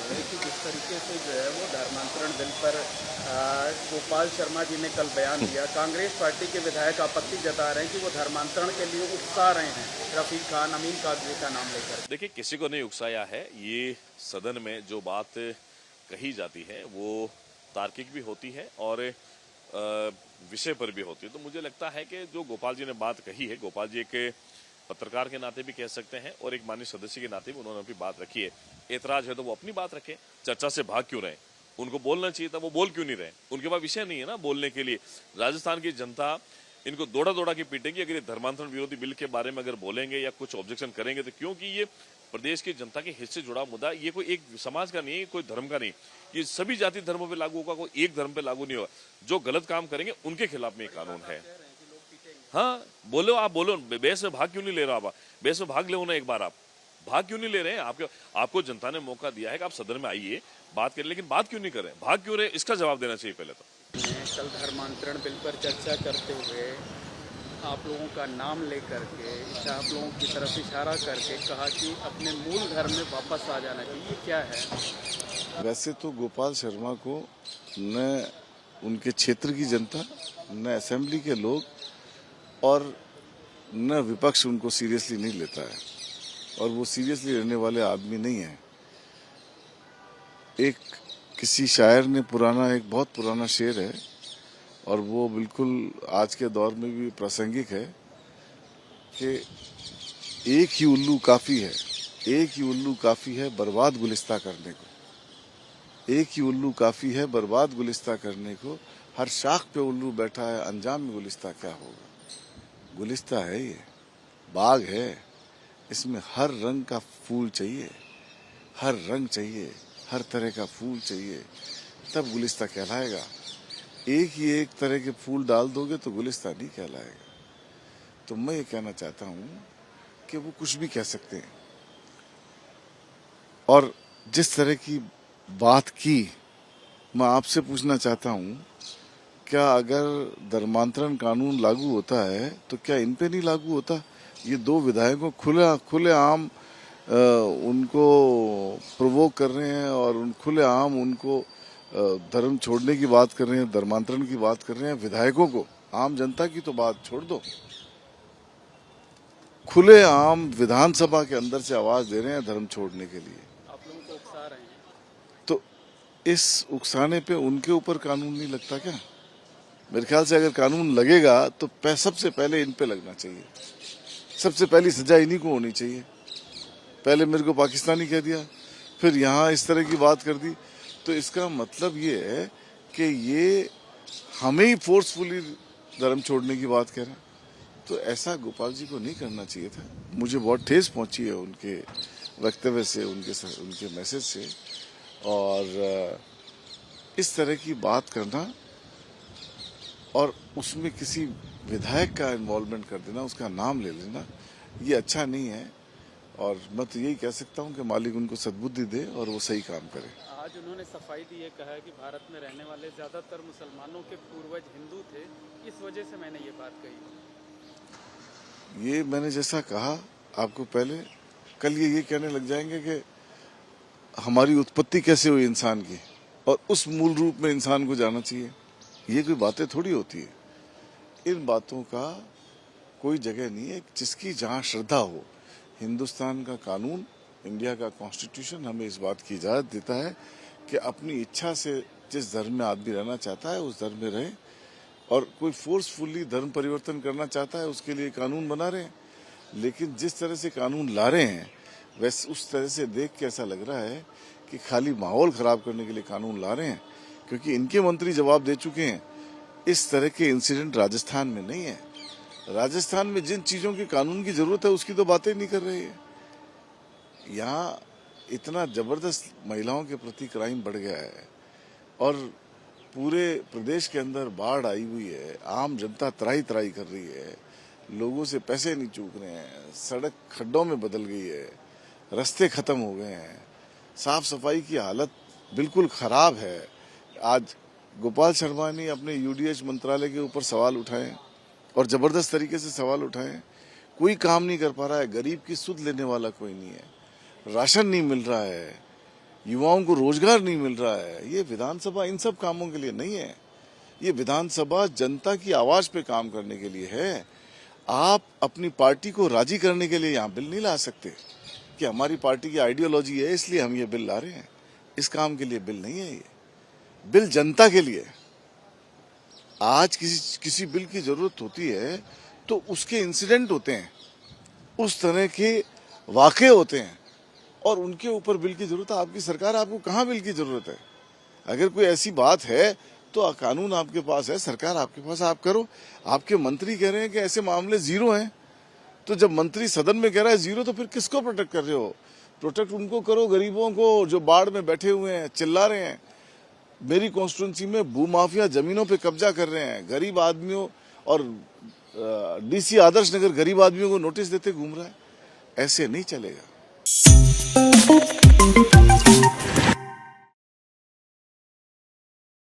है कि जिस तरीके से जो है वो धर्मांतरण बिल पर गोपाल शर्मा जी ने कल बयान दिया, कांग्रेस पार्टी के विधायक आपत्ति जता रहे हैं कि वो धर्मांतरण के लिए उकसा रहे हैं रफीक खान, अमीन कादरी का नाम लेकर। देखिए, किसी को नहीं उकसाया है। ये सदन में जो बात कही जाती है वो तार्किक भी होती है और विषय पर भी होती है। तो मुझे लगता है कि जो गोपाल जी ने बात कही है, गोपाल जी एक पत्रकार के नाते भी कह सकते हैं और एक माननीय सदस्य के नाते भी उन्होंने अपनी बात रखी है। ऐतराज है तो वो अपनी बात रखे, चर्चा से भाग क्यों रहे? उनको बोलना चाहिए था, वो बोल क्यों नहीं रहे? उनके पास विषय नहीं है ना बोलने के लिए। राजस्थान की जनता इनको दौड़ा दौड़ा के पीटेगी अगर ये धर्मांतरण विरोधी बिल के बारे में अगर बोलेंगे या कुछ ऑब्जेक्शन करेंगे तो, क्योंकि ये प्रदेश की जनता के हित से जुड़ा मुद्दा, ये कोई एक समाज का नहीं है, कोई धर्म का नहीं, ये सभी जाति धर्मों पे लागू होगा, कोई एक धर्म पे लागू नहीं होगा। जो गलत काम करेंगे उनके खिलाफ में ये कानून है। हाँ, बोलो, आप बोलो, बहस में भाग क्यों नहीं ले रहे? आप बहस में भाग ले ना, एक बार आप भाग क्यों नहीं ले रहे हैं? आपको जनता ने मौका दिया है कि आप सदन में आइए, बात करें, लेकिन बात क्यों नहीं कर रहे? भाग क्यों रहे? इसका जवाब देना चाहिए पहले तो। कल धर्मांतरण बिल पर चर्चा करते हुए आप लोगों का नाम लेकर के, आप लोगों की तरफ इशारा करके कहा कि अपने मूल धर्म में वापस आ जाना चाहिए, क्या है? वैसे तो गोपाल शर्मा को न उनके क्षेत्र की जनता, न असेंबली के लोग और न विपक्ष उनको सीरियसली नहीं लेता है और वो सीरियसली लेने वाले आदमी नहीं है। एक किसी शायर ने एक बहुत पुराना शेर है और वो बिल्कुल आज के दौर में भी प्रासंगिक है कि एक ही उल्लू काफी है, एक ही उल्लू काफी है बर्बाद गुलिस्ता करने को। एक ही उल्लू काफी है बर्बाद गुलिस्ता करने को, हर शाख पे उल्लू बैठा है, अंजाम में गुलिस्ता क्या होगा। गुलिस्ता है ये, बाग है, इसमें हर रंग का फूल चाहिए, हर रंग चाहिए, हर तरह का फूल चाहिए, तब गुलिस्ता कहलाएगा। एक ही एक तरह के फूल डाल दोगे तो गुलिस्ता नहीं कहलाएगा। तो मैं ये कहना चाहता हूँ कि वो कुछ भी कह सकते हैं और जिस तरह की बात की, मैं आपसे पूछना चाहता हूँ, क्या अगर धर्मांतरण कानून लागू होता है तो क्या इन पे नहीं लागू होता? ये दो विधायकों खुले आम उनको प्रोवोक कर रहे हैं और खुले आम उनको धर्म छोड़ने की बात कर रहे हैं, धर्मांतरण की बात कर रहे हैं। विधायकों को, आम जनता की तो बात छोड़ दो, खुले आम विधानसभा के अंदर से आवाज दे रहे हैं धर्म छोड़ने के लिए। आप लोगों को उकसा रहे हैं। तो इस उकसाने पे उनके ऊपर कानून नहीं लगता क्या? मेरे ख्याल से अगर कानून लगेगा तो सबसे पहले इन पे लगना चाहिए, सबसे पहली सजा इन्हीं को होनी चाहिए। पहले मेरे को पाकिस्तानी कह दिया, फिर यहाँ इस तरह की बात कर दी, तो इसका मतलब ये है कि ये हमें ही फोर्सफुली धर्म छोड़ने की बात कह रहे हैं। तो ऐसा गोपाल जी को नहीं करना चाहिए था। मुझे बहुत ठेस पहुंची है उनके वक्तव्य से, उनके मैसेज से, और इस तरह की बात करना और उसमें किसी विधायक का इन्वॉल्वमेंट कर देना, उसका नाम ले लेना, ये अच्छा नहीं है। और मैं तो यही कह सकता हूँ कि मालिक उनको सद्बुद्धि दे और वो सही काम करे। आज उन्होंने सफाई दी है, कहा है कि भारत में रहने वाले ज्यादातर मुसलमानों के पूर्वज हिंदू थे, इस वजह से मैंने ये बात कही। ये मैंने जैसा कहा आपको पहले, कल ये कहने लग जाएंगे कि हमारी उत्पत्ति कैसे हुई इंसान की और उस मूल रूप में इंसान को जाना चाहिए। ये कोई बातें थोड़ी होती है। इन बातों का कोई जगह नहीं है। जिसकी जहाँ श्रद्धा हो, हिंदुस्तान का कानून, इंडिया का कॉन्स्टिट्यूशन हमें इस बात की इजाजत देता है कि अपनी इच्छा से जिस धर्म में आदमी रहना चाहता है उस धर्म में रहे, और कोई फोर्सफुली धर्म परिवर्तन करना चाहता है उसके लिए कानून बना रहे हैं। लेकिन जिस तरह से कानून ला रहे हैं, वैसे उस तरह से देख के ऐसा लग रहा है कि खाली माहौल खराब करने के लिए कानून ला रहे हैं, क्योंकि इनके मंत्री जवाब दे चुके हैं। इस तरह के इंसिडेंट राजस्थान में नहीं है। राजस्थान में जिन चीजों की कानून की जरूरत है उसकी तो बातें नहीं कर रही है। यहाँ इतना जबरदस्त महिलाओं के प्रति क्राइम बढ़ गया है और पूरे प्रदेश के अंदर बाढ़ आई हुई है। आम जनता त्राही त्राही कर रही है, लोगों से पैसे नहीं चूक रहे हैं, सड़क खड्डों में बदल गई है, रास्ते खत्म हो गए हैं, साफ सफाई की हालत बिल्कुल खराब है। आज गोपाल शर्मा ने अपने यूडीएच मंत्रालय के ऊपर सवाल उठाए और जबरदस्त तरीके से सवाल उठाए। कोई काम नहीं कर पा रहा है, गरीब की सुध लेने वाला कोई नहीं है, राशन नहीं मिल रहा है। युवाओं को रोजगार नहीं मिल रहा है। ये विधानसभा इन सब कामों के लिए नहीं है। ये विधानसभा जनता की आवाज पे काम करने के लिए है। आप अपनी पार्टी को राजी करने के लिए यहाँ बिल नहीं ला सकते कि हमारी पार्टी की आइडियोलॉजी है इसलिए हम ये बिल ला रहे हैं। इस काम के लिए बिल नहीं है। ये बिल जनता के लिए। आज किसी बिल की जरूरत होती है तो उसके इंसिडेंट होते हैं, उस तरह के वाक़े होते हैं और उनके ऊपर बिल की जरूरत है। आपकी सरकार, आपको कहाँ बिल की जरूरत है? अगर कोई ऐसी बात है तो कानून आपके पास है, सरकार आपके पास, आप करो। आपके मंत्री कह रहे हैं कि ऐसे मामले जीरो हैं, तो जब मंत्री सदन में कह रहा है जीरो तो फिर किसको प्रोटेक्ट कर रहे हो? प्रोटेक्ट उनको करो, गरीबों को जो बाढ़ में बैठे हुए हैं, चिल्ला रहे हैं। मेरी कॉन्स्टिट्यूंसी में भूमाफिया जमीनों पे कब्जा कर रहे हैं, गरीब आदमियों, और डीसी आदर्श नगर गरीब आदमियों को नोटिस देते घूम रहा है। ऐसे नहीं चलेगा।